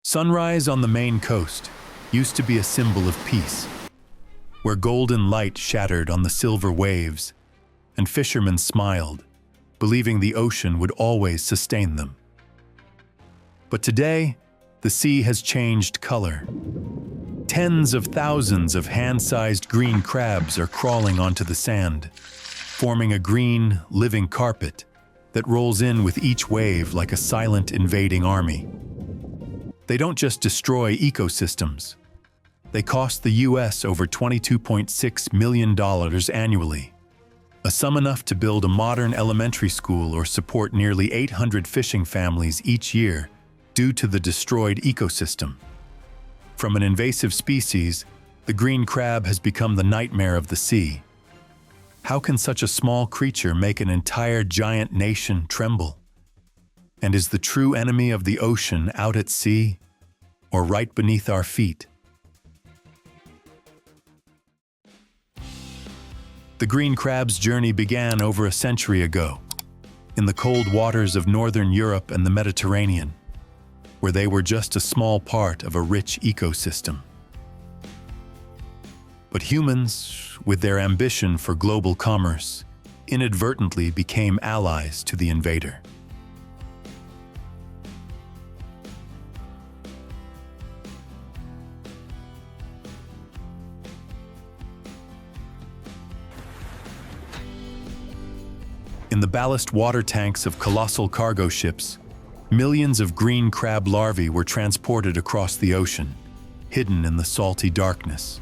Sunrise on the Maine coast used to be a symbol of peace, where golden light shattered on the silver waves, and fishermen smiled, believing the ocean would always sustain them. But today, the sea has changed color. Tens of thousands of hand-sized green crabs are crawling onto the sand, forming a green, living carpet that rolls in with each wave like a silent invading army. They don't just destroy ecosystems. They cost the US over $22.6 million annually, a sum enough to build a modern elementary school or support nearly 800 fishing families each year due to the destroyed ecosystem. From an invasive species, the green crab has become the nightmare of the sea. How can such a small creature make an entire giant nation tremble? And is the true enemy of the ocean out at sea, or right beneath our feet? The green crab's journey began over a century ago, in the cold waters of northern Europe and the Mediterranean, where they were just a small part of a rich ecosystem. But humans, with their ambition for global commerce, inadvertently became allies to the invader. In the ballast water tanks of colossal cargo ships, millions of green crab larvae were transported across the ocean, hidden in the salty darkness.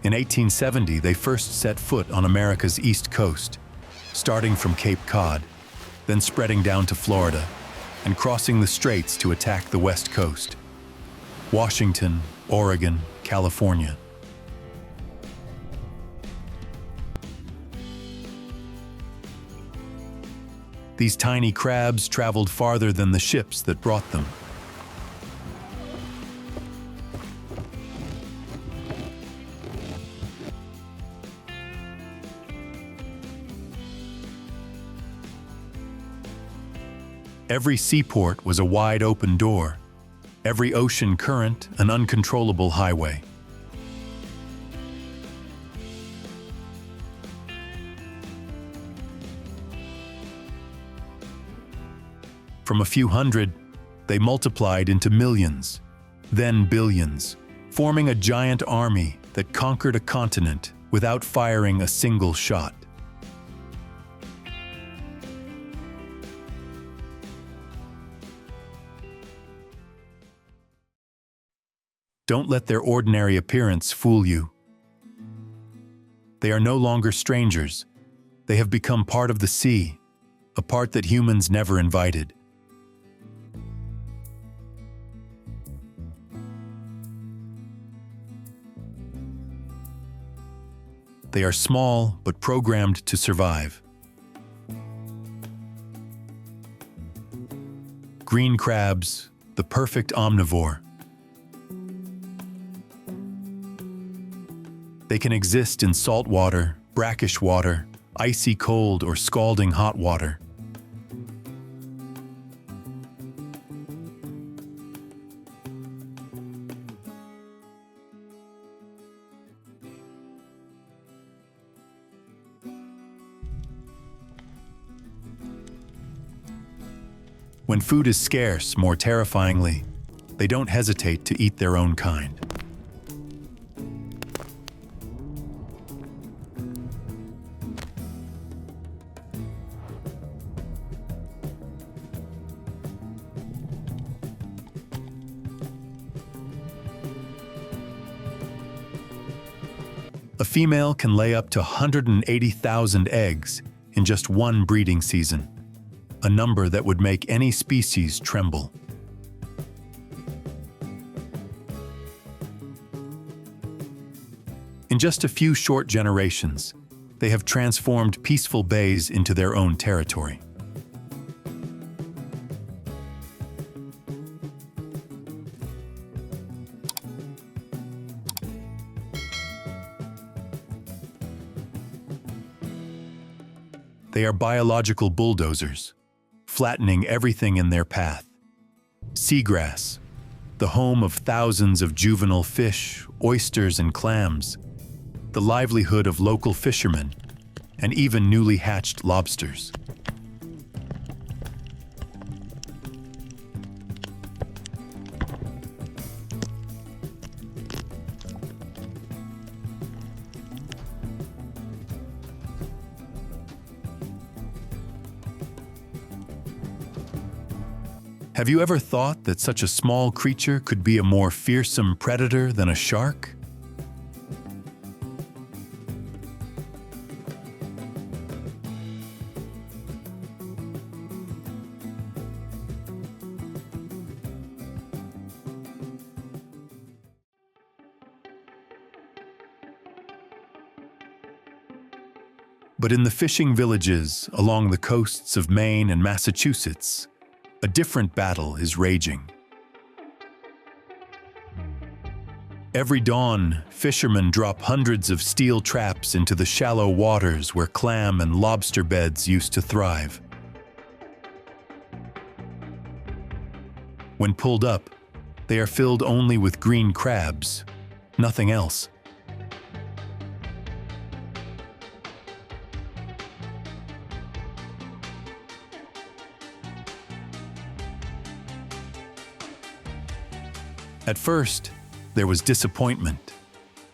In 1870, they first set foot on America's east coast, starting from Cape Cod, then spreading down to Florida, and crossing the straits to attack the west coast: Washington, Oregon, California. These tiny crabs traveled farther than the ships that brought them. Every seaport was a wide open door, every ocean current an uncontrollable highway. From a few hundred, they multiplied into millions, then billions, forming a giant army that conquered a continent without firing a single shot. Don't let their ordinary appearance fool you. They are no longer strangers. They have become part of the sea, a part that humans never invited. They are small but programmed to survive. Green crabs, the perfect omnivore. They can exist in salt water, brackish water, icy cold, or scalding hot water. When food is scarce, more terrifyingly, they don't hesitate to eat their own kind. A female can lay up to 180,000 eggs in just one breeding season, a number that would make any species tremble. In just a few short generations, they have transformed peaceful bays into their own territory. They are biological bulldozers, flattening everything in their path. Seagrass, the home of thousands of juvenile fish, oysters, and clams, the livelihood of local fishermen, and even newly hatched lobsters. Have you ever thought that such a small creature could be a more fearsome predator than a shark? But in the fishing villages along the coasts of Maine and Massachusetts, a different battle is raging. Every dawn, fishermen drop hundreds of steel traps into the shallow waters where clam and lobster beds used to thrive. When pulled up, they are filled only with green crabs, nothing else. At first, there was disappointment,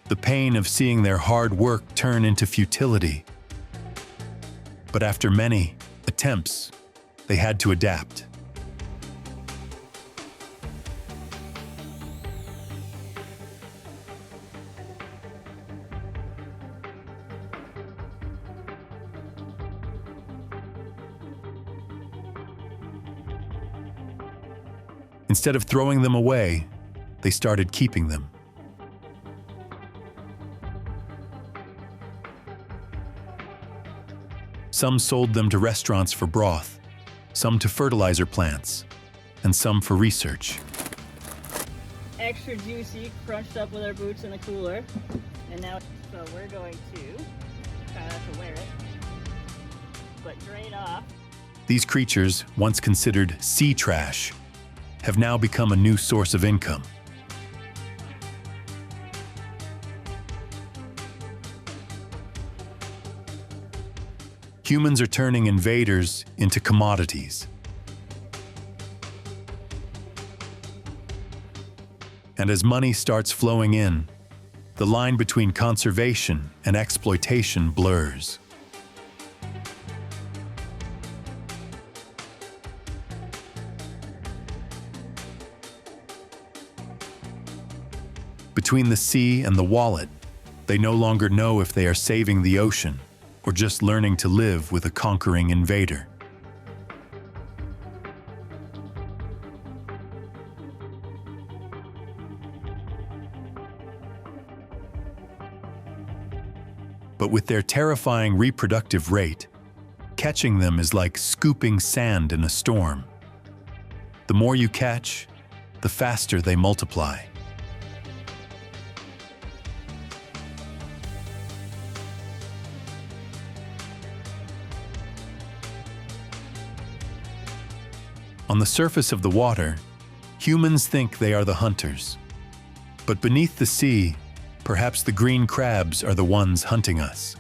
the pain of seeing their hard work turn into futility. But after many attempts, they had to adapt. Instead of throwing them away, they started keeping them. Some sold them to restaurants for broth, some to fertilizer plants, and some for research. Extra juicy, crunched up with our boots in the cooler. And now, so we're going to try not to wear it, but drain off. These creatures, once considered sea trash, have now become a new source of income. Humans are turning invaders into commodities. And as money starts flowing in, the line between conservation and exploitation blurs. Between the sea and the wallet, they no longer know if they are saving the ocean or just learning to live with a conquering invader. But with their terrifying reproductive rate, catching them is like scooping sand in a storm. The more you catch, the faster they multiply. On the surface of the water, humans think they are the hunters. But beneath the sea, perhaps the green crabs are the ones hunting us.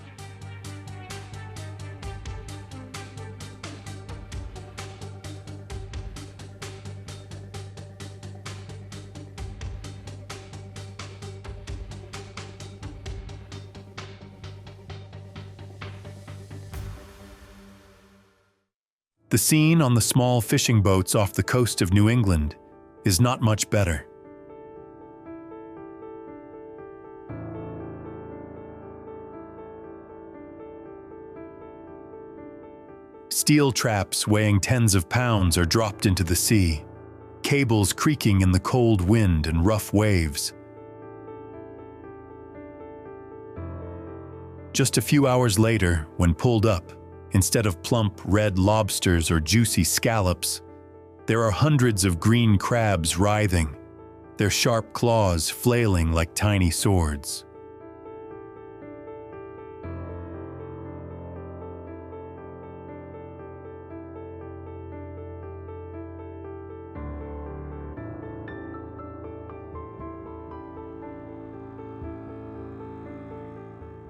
The scene on the small fishing boats off the coast of New England is not much better. Steel traps weighing tens of pounds are dropped into the sea, cables creaking in the cold wind and rough waves. Just a few hours later, when pulled up, instead of plump red lobsters or juicy scallops, there are hundreds of green crabs writhing, their sharp claws flailing like tiny swords.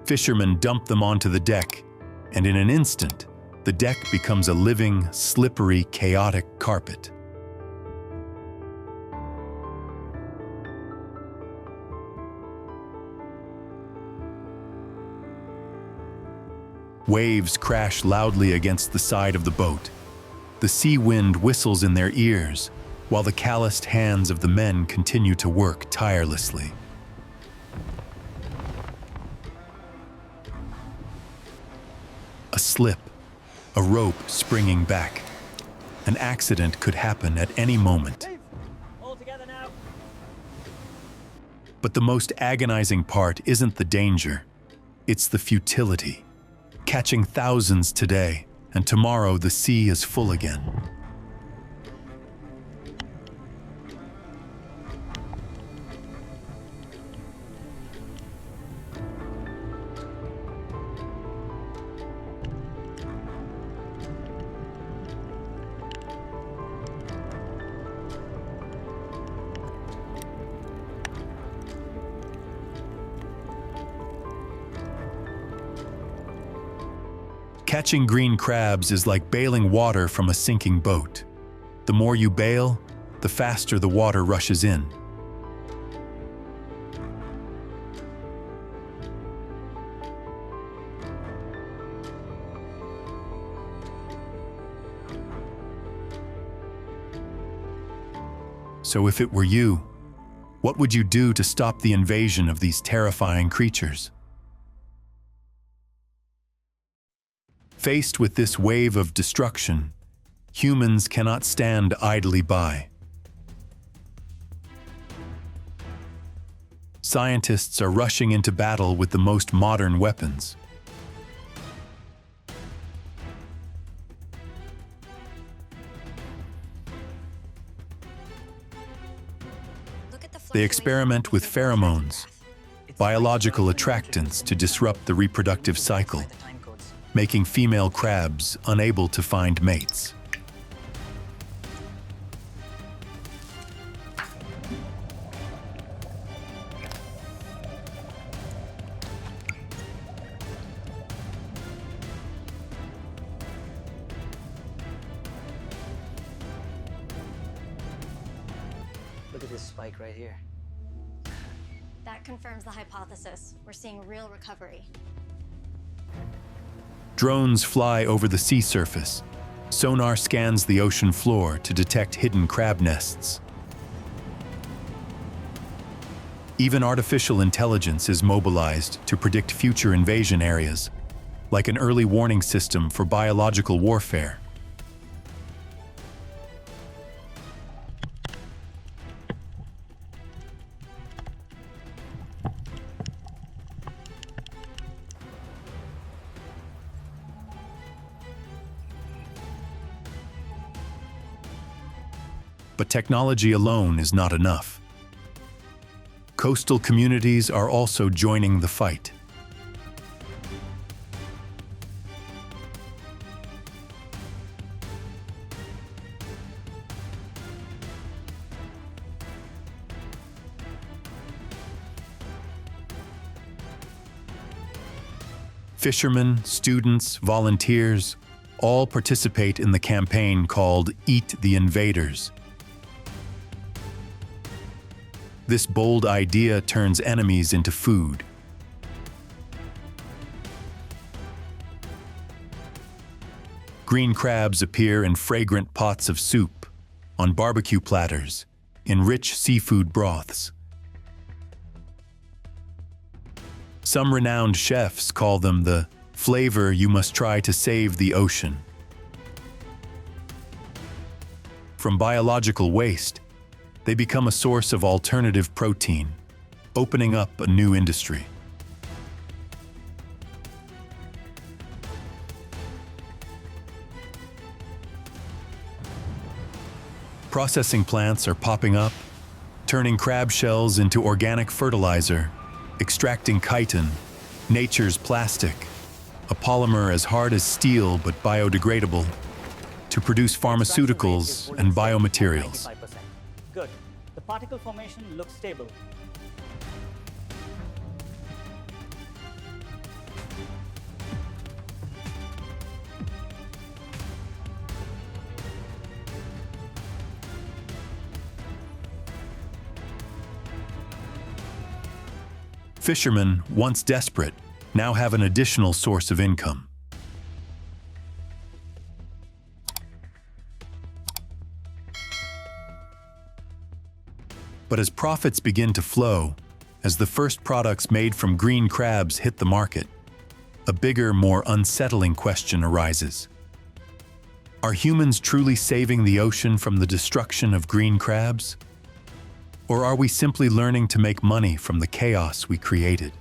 Fishermen dump them onto the deck, and in an instant, the deck becomes a living, slippery, chaotic carpet. Waves crash loudly against the side of the boat. The sea wind whistles in their ears, while the calloused hands of the men continue to work tirelessly. A slip, a rope springing back. An accident could happen at any moment. All together now. But the most agonizing part isn't the danger, it's the futility. Catching thousands today, and tomorrow the sea is full again. Catching green crabs is like bailing water from a sinking boat. The more you bail, the faster the water rushes in. So if it were you, what would you do to stop the invasion of these terrifying creatures? Faced with this wave of destruction, humans cannot stand idly by. Scientists are rushing into battle with the most modern weapons. They experiment with pheromones, biological attractants to disrupt the reproductive cycle, making female crabs unable to find mates. Look at this spike right here. That confirms the hypothesis. We're seeing real recovery. Drones fly over the sea surface. Sonar scans the ocean floor to detect hidden crab nests. Even artificial intelligence is mobilized to predict future invasion areas, like an early warning system for biological warfare. But technology alone is not enough. Coastal communities are also joining the fight. Fishermen, students, volunteers, all participate in the campaign called Eat the Invaders. This bold idea turns enemies into food. Green crabs appear in fragrant pots of soup, on barbecue platters, in rich seafood broths. Some renowned chefs call them the flavor you must try to save the ocean. From biological waste, they become a source of alternative protein, opening up a new industry. Processing plants are popping up, turning crab shells into organic fertilizer, extracting chitin, nature's plastic, a polymer as hard as steel but biodegradable, to produce pharmaceuticals and biomaterials. Good. The particle formation looks stable. Fishermen, once desperate, now have an additional source of income. But as profits begin to flow, as the first products made from green crabs hit the market, a bigger, more unsettling question arises. Are humans truly saving the ocean from the destruction of green crabs? Or are we simply learning to make money from the chaos we created?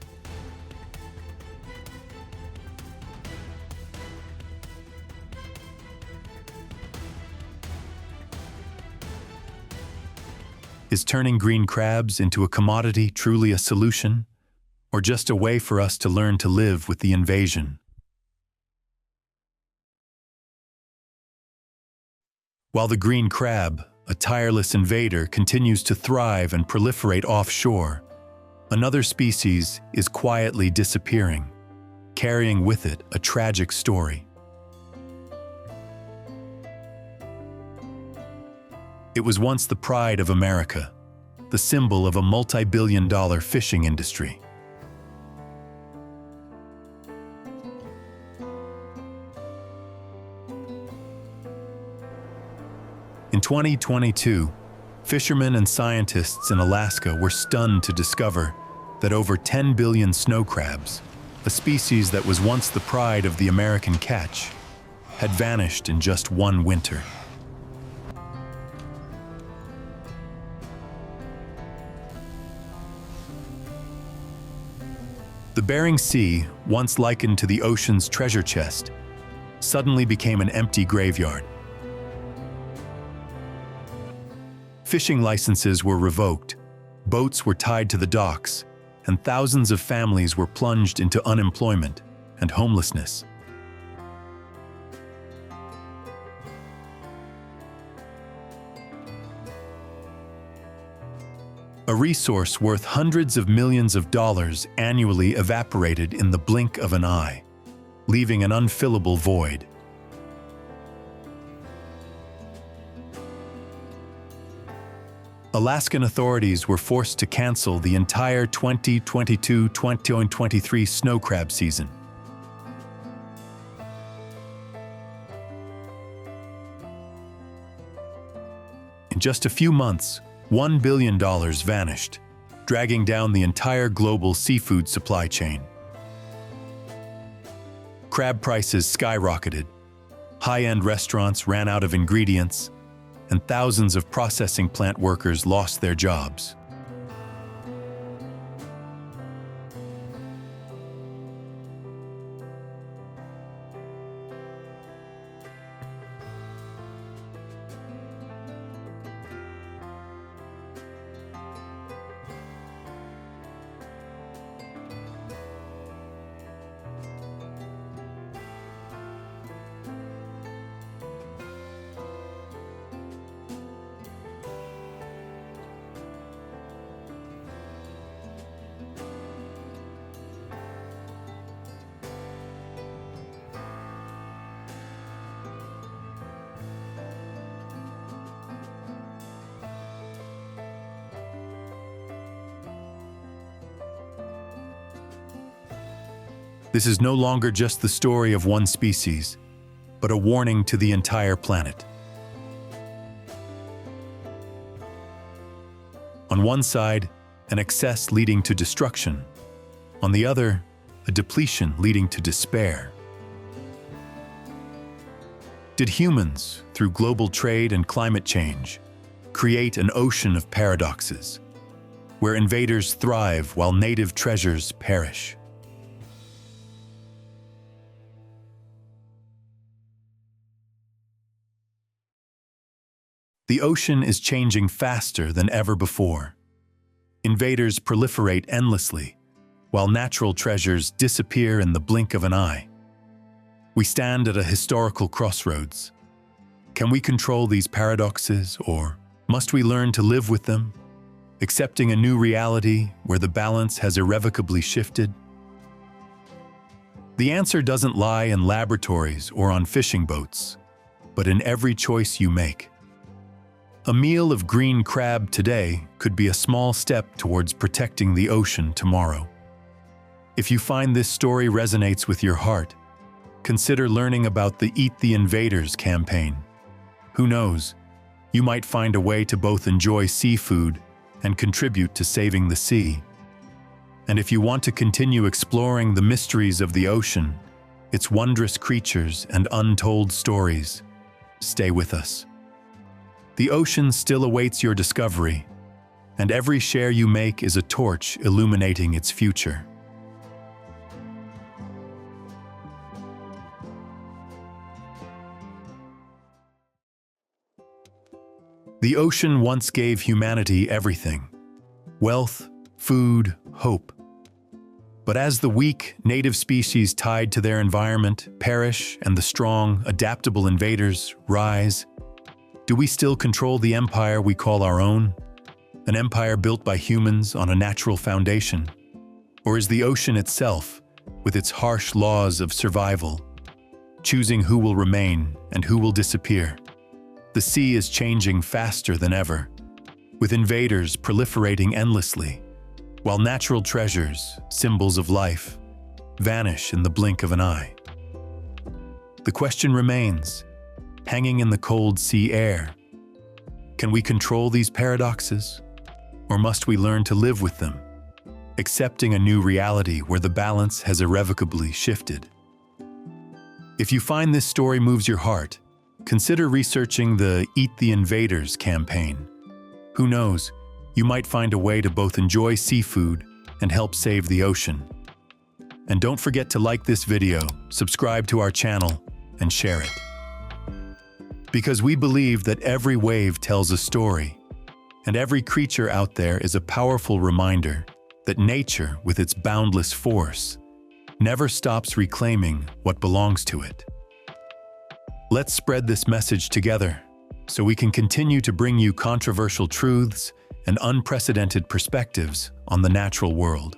Is turning green crabs into a commodity truly a solution, or just a way for us to learn to live with the invasion? While the green crab, a tireless invader, continues to thrive and proliferate offshore, another species is quietly disappearing, carrying with it a tragic story. It was once the pride of America, the symbol of a multi-billion-dollar fishing industry. In 2022, fishermen and scientists in Alaska were stunned to discover that over 10 billion snow crabs, a species that was once the pride of the American catch, had vanished in just one winter. The Bering Sea, once likened to the ocean's treasure chest, suddenly became an empty graveyard. Fishing licenses were revoked, boats were tied to the docks, and thousands of families were plunged into unemployment and homelessness. A resource worth hundreds of millions of dollars annually evaporated in the blink of an eye, leaving an unfillable void. Alaskan authorities were forced to cancel the entire 2022-2023 snow crab season. In just a few months, $1 billion vanished, dragging down the entire global seafood supply chain. Crab prices skyrocketed, high-end restaurants ran out of ingredients, and thousands of processing plant workers lost their jobs. This is no longer just the story of one species, but a warning to the entire planet. On one side, an excess leading to destruction. On the other, a depletion leading to despair. Did humans, through global trade and climate change, create an ocean of paradoxes, where invaders thrive while native treasures perish? The ocean is changing faster than ever before. Invaders proliferate endlessly, while natural treasures disappear in the blink of an eye. We stand at a historical crossroads. Can we control these paradoxes, or must we learn to live with them, accepting a new reality where the balance has irrevocably shifted? The answer doesn't lie in laboratories or on fishing boats, but in every choice you make. A meal of green crab today could be a small step towards protecting the ocean tomorrow. If you find this story resonates with your heart, consider learning about the Eat the Invaders campaign. Who knows, you might find a way to both enjoy seafood and contribute to saving the sea. And if you want to continue exploring the mysteries of the ocean, its wondrous creatures and untold stories, stay with us. The ocean still awaits your discovery, and every share you make is a torch illuminating its future. The ocean once gave humanity everything: wealth, food, hope. But as the weak, native species tied to their environment perish and the strong, adaptable invaders rise, do we still control the empire we call our own? An empire built by humans on a natural foundation? Or is the ocean itself, with its harsh laws of survival, choosing who will remain and who will disappear? The sea is changing faster than ever, with invaders proliferating endlessly, while natural treasures, symbols of life, vanish in the blink of an eye. The question remains, hanging in the cold sea air: can we control these paradoxes, or must we learn to live with them, accepting a new reality where the balance has irrevocably shifted? If you find this story moves your heart, consider researching the Eat the Invaders campaign. Who knows, you might find a way to both enjoy seafood and help save the ocean. And don't forget to like this video, subscribe to our channel, and share it. Because we believe that every wave tells a story, and every creature out there is a powerful reminder that nature, with its boundless force, never stops reclaiming what belongs to it. Let's spread this message together so we can continue to bring you controversial truths and unprecedented perspectives on the natural world.